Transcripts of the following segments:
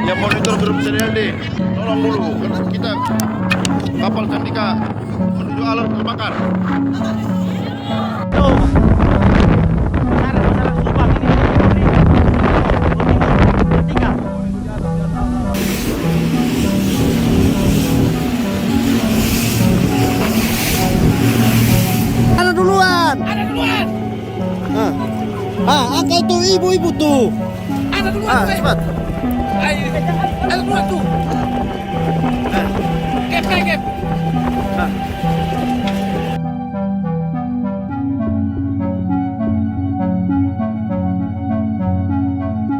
Yang monitor grup serial D, tolong dulu karena kita kapal Cantika menuju alarm terbakar. Ada duluan. Ada duluan. Angkat tuh ibu-ibu tuh. Ada duluan. Cepat. Ayo, ada duluan tuh. Gap.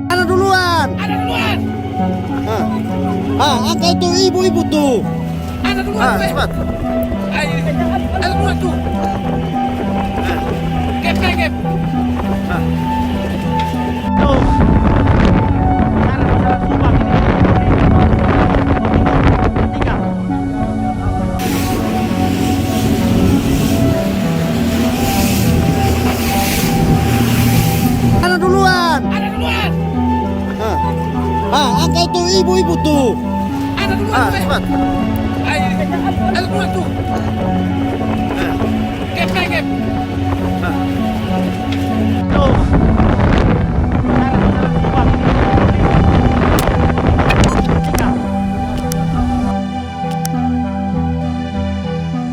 Ada duluan. Ada duluan. Angkat tuh ibu-ibu tuh. Ada duluan. Cepat. Ayo, ada duluan tuh. Gap. Ada duluan. Ada duluan. Angkat tuh ibu-ibu tuh. Ada duluan. Cepat. Ayo, ada duluan tuh. Gap. Tuh.